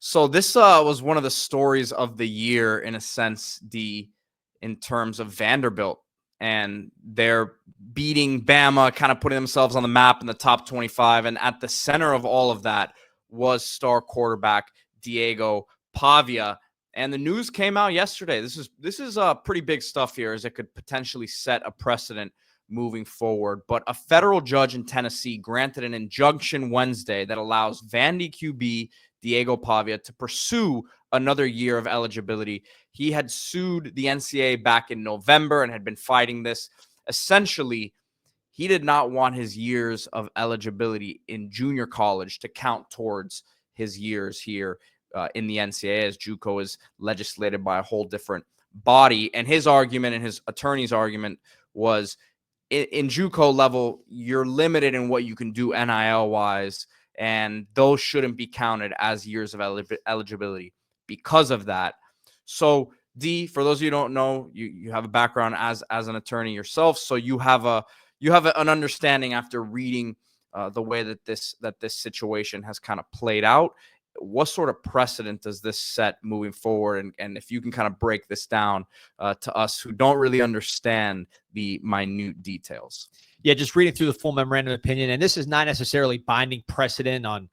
So this was one of the stories of the year in a sense, in terms of Vanderbilt, and they're beating Bama, kind of putting themselves on the map in the top 25. And at the center of all of that was star quarterback Diego Pavia. And the news came out yesterday. This is pretty big stuff here, as it could potentially set a precedent moving forward. But a federal judge in Tennessee granted an injunction Wednesday that allows Vandy QB Diego Pavia to pursue another year of eligibility. He had sued the NCAA back in November and had been fighting this. Essentially, he did not want his years of eligibility in junior college to count towards his years here in the NCAA, as JUCO is legislated by a whole different body. And his argument and his attorney's argument was, in JUCO level, you're limited in what you can do NIL-wise, and those shouldn't be counted as years of eligibility because of that. So, D, for those of you who don't know, you have a background as an attorney yourself, so you have an understanding after reading the way that this situation has kind of played out. What sort of precedent does this set moving forward? And if you can kind of break this down to us who don't really understand the minute details. Yeah, just reading through the full memorandum of opinion, and this is not necessarily binding precedent on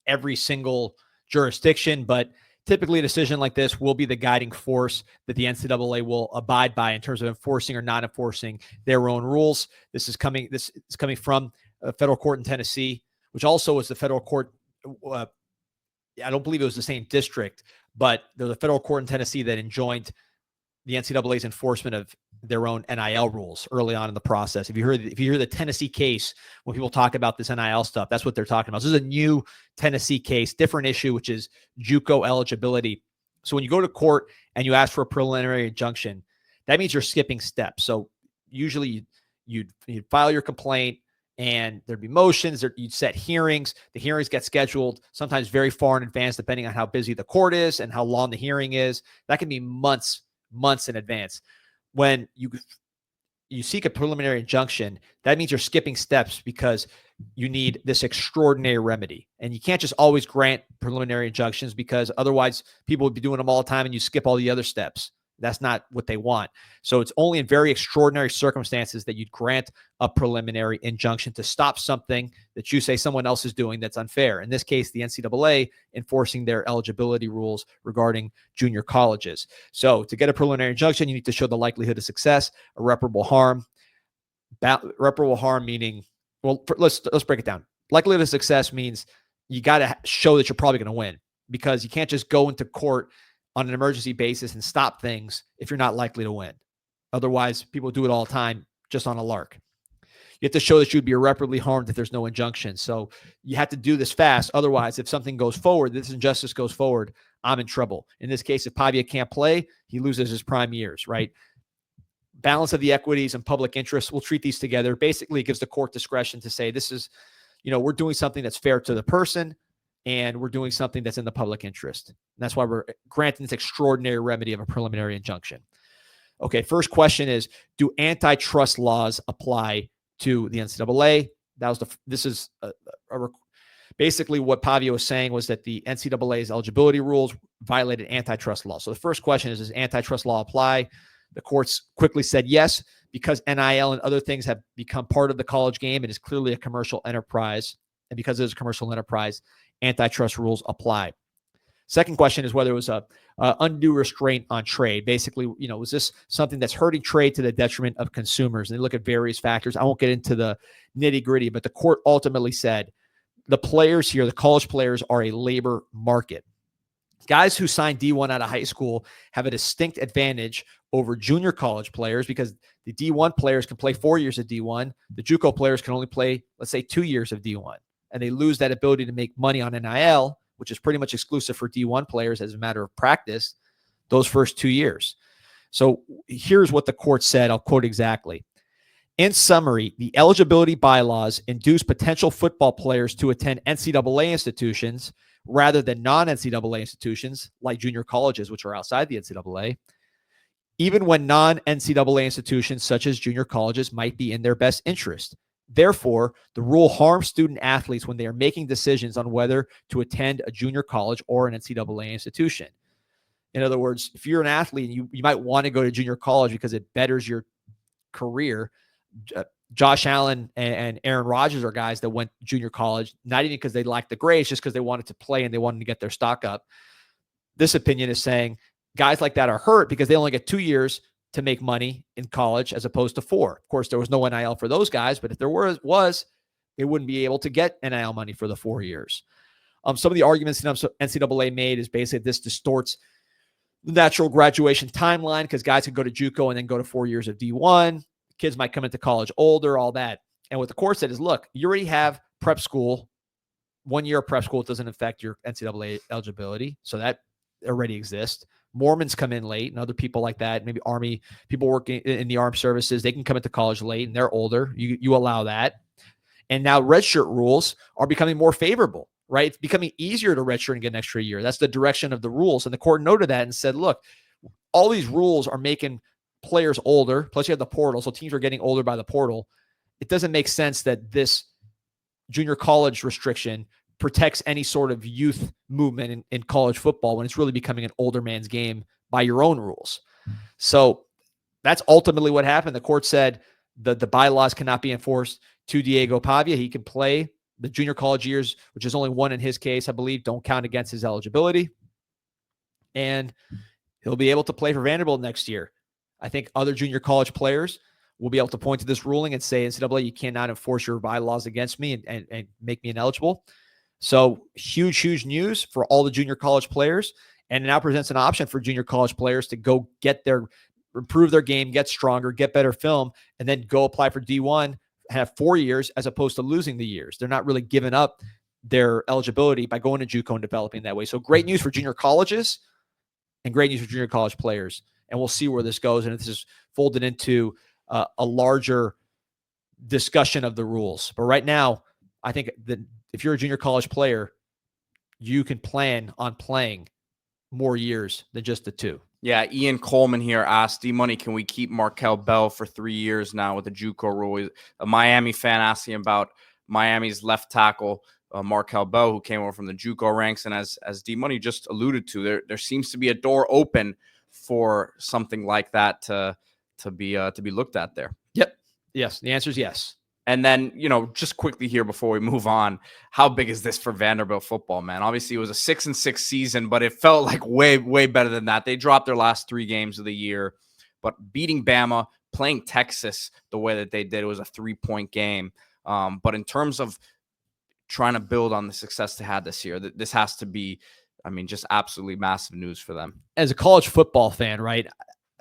every single jurisdiction, but typically a decision like this will be the guiding force that the NCAA will abide by in terms of enforcing or not enforcing their own rules. This is coming from a federal court in Tennessee, which also was the federal court. I don't believe it was the same district, but there's a federal court in Tennessee that enjoined the NCAA's enforcement of their own NIL rules early on in the process. If you hear the Tennessee case, when people talk about this NIL stuff, that's what they're talking about. This is a new Tennessee case, different issue, which is JUCO eligibility. So when you go to court and you ask for a preliminary injunction, that means you're skipping steps. So usually you'd file your complaint, and there'd be motions, you'd set hearings. The hearings get scheduled sometimes very far in advance, depending on how busy the court is and how long the hearing is. That can be months in advance. When you seek a preliminary injunction, that means you're skipping steps because you need this extraordinary remedy. And you can't just always grant preliminary injunctions, because otherwise people would be doing them all the time and you skip all the other steps. That's not what they want. So it's only in very extraordinary circumstances that you'd grant a preliminary injunction to stop something that you say someone else is doing that's unfair. In this case, the NCAA enforcing their eligibility rules regarding junior colleges. So to get a preliminary injunction, you need to show the likelihood of success, irreparable harm. Irreparable harm meaning, well, let's break it down. Likelihood of success means you got to show that you're probably going to win, because you can't just go into court on an emergency basis and stop things if you're not likely to win. Otherwise, people do it all the time just on a lark. You have to show that you'd be irreparably harmed if there's no injunction. So you have to do this fast. Otherwise, if something goes forward, this injustice goes forward, I'm in trouble. In this case, if Pavia can't play, he loses his prime years, right? Balance of the equities and public interest, we'll treat these together. Basically, it gives the court discretion to say, this is, we're doing something that's fair to the person, and we're doing something that's in the public interest. And that's why we're granting this extraordinary remedy of a preliminary injunction. Okay, first question is, do antitrust laws apply to the NCAA? Basically what Pavia was saying was that the NCAA's eligibility rules violated antitrust law. So the first question is, does antitrust law apply? The courts quickly said yes, because NIL and other things have become part of the college game. It is clearly a commercial enterprise. And because it is a commercial enterprise, antitrust rules apply. Second question is whether it was a undue restraint on trade. Basically, was this something that's hurting trade to the detriment of consumers? And they look at various factors. I won't get into the nitty gritty, but the court ultimately said the players here, the college players, are a labor market. Guys who sign D1 out of high school have a distinct advantage over junior college players, because the D1 players can play 4 years of D1. The JUCO players can only play, let's say, 2 years of D1. And they lose that ability to make money on NIL, which is pretty much exclusive for D1 players as a matter of practice, those first 2 years. So here's what the court said. I'll quote exactly. In summary, the eligibility bylaws induce potential football players to attend NCAA institutions rather than non-NCAA institutions like junior colleges, which are outside the NCAA, even when non-NCAA institutions such as junior colleges might be in their best interest. Therefore, the rule harms student athletes when they are making decisions on whether to attend a junior college or an NCAA institution. In other words, if you're an athlete and you might want to go to junior college because it betters your career. Josh Allen and Aaron Rodgers are guys that went junior college, not even because they liked the grades, just because they wanted to play and they wanted to get their stock up. This opinion is saying guys like that are hurt because they only get 2 years to make money in college as opposed to 4. Of course, there was no NIL for those guys, but if there was, they wouldn't be able to get NIL money for the 4 years. Some of the arguments NCAA made is basically this distorts the natural graduation timeline because guys can go to JUCO and then go to 4 years of D1. Kids might come into college older, all that. And what the court said is, look, you already have prep school. 1 year of prep school doesn't affect your NCAA eligibility. So that already exists. Mormons come in late and other people like that, maybe Army people working in the armed services, they can come into college late and they're older. You allow that. And now redshirt rules are becoming more favorable, right? It's becoming easier to redshirt and get an extra year. That's the direction of the rules. And the court noted that and said, look, all these rules are making players older, plus you have the portal, so teams are getting older by the portal. It doesn't make sense that this junior college restriction protects any sort of youth movement in college football when it's really becoming an older man's game by your own rules. So that's ultimately what happened. The court said the bylaws cannot be enforced to Diego Pavia. He can play the junior college years, which is only 1 in his case, I believe, don't count against his eligibility. And he'll be able to play for Vanderbilt next year. I think other junior college players will be able to point to this ruling and say, NCAA, you cannot enforce your bylaws against me and make me ineligible. So huge news for all the junior college players. And it now presents an option for junior college players to go improve their game, get stronger, get better film, and then go apply for D1, have 4 years as opposed to losing the years. They're not really giving up their eligibility by going to JUCO and developing that way. So great news for junior colleges and great news for junior college players. And we'll see where this goes. And this is folded into a larger discussion of the rules. But right now, I think that if you're a junior college player, you can plan on playing more years than just the 2. Yeah, Ian Coleman here asked, D-Money, can we keep Markel Bell for 3 years now with the JUCO rule? A Miami fan asking about Miami's left tackle, Markel Bell, who came over from the JUCO ranks. And as D-Money just alluded to, there seems to be a door open for something like that to be looked at there. Yep. Yes. The answer is yes. And then, just quickly here before we move on, how big is this for Vanderbilt football, man? Obviously, it was a 6-6 season, but it felt like way better than that. They dropped their last 3 games of the year, but beating Bama, playing Texas the way that they did, it was a 3-point game. But in terms of trying to build on the success they had this year, this has to be, just absolutely massive news for them. As a college football fan, right?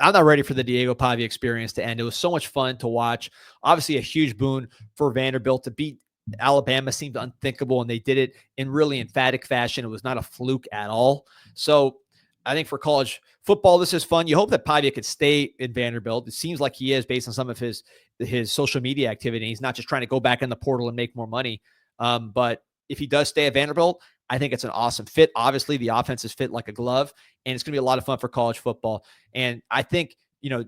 I'm not ready for the Diego Pavia experience to end. It was so much fun to watch. Obviously, a huge boon for Vanderbilt to beat Alabama seemed unthinkable, and they did it in really emphatic fashion. It was not a fluke at all. So I think for college football, this is fun. You hope that Pavia could stay in Vanderbilt. It seems like he is based on some of his social media activity. He's not just trying to go back in the portal and make more money. But if he does stay at Vanderbilt, I think it's an awesome fit. Obviously, the offense is fit like a glove, and it's going to be a lot of fun for college football. And I think,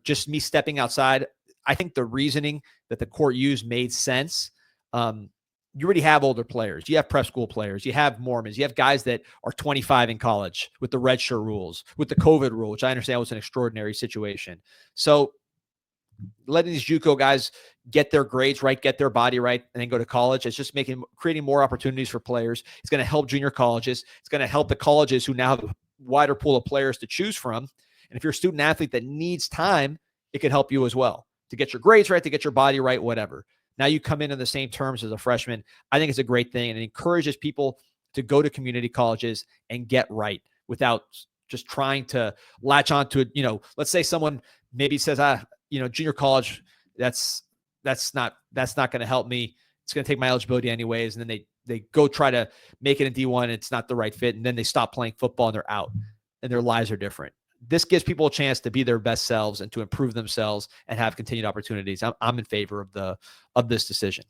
just me stepping outside, I think the reasoning that the court used made sense. You already have older players. You have prep school players. You have Mormons. You have guys that are 25 in college with the redshirt rules, with the COVID rule, which I understand was an extraordinary situation. So letting these JUCO guys get their grades right, get their body right, and then go to college, it's just creating more opportunities for players. It's going to help junior colleges. It's going to help the colleges who now have a wider pool of players to choose from. And if you're a student athlete that needs time, it could help you as well to get your grades right, to get your body right, whatever. Now you come in the same terms as a freshman. I think it's a great thing, and it encourages people to go to community colleges and get right without just trying to latch on to it. Let's say someone maybe says, junior college, that's not going to help me. It's going to take my eligibility anyways. And then they go try to make it in D1. And it's not the right fit. And then they stop playing football and they're out and their lives are different. This gives people a chance to be their best selves and to improve themselves and have continued opportunities. I'm in favor of this decision.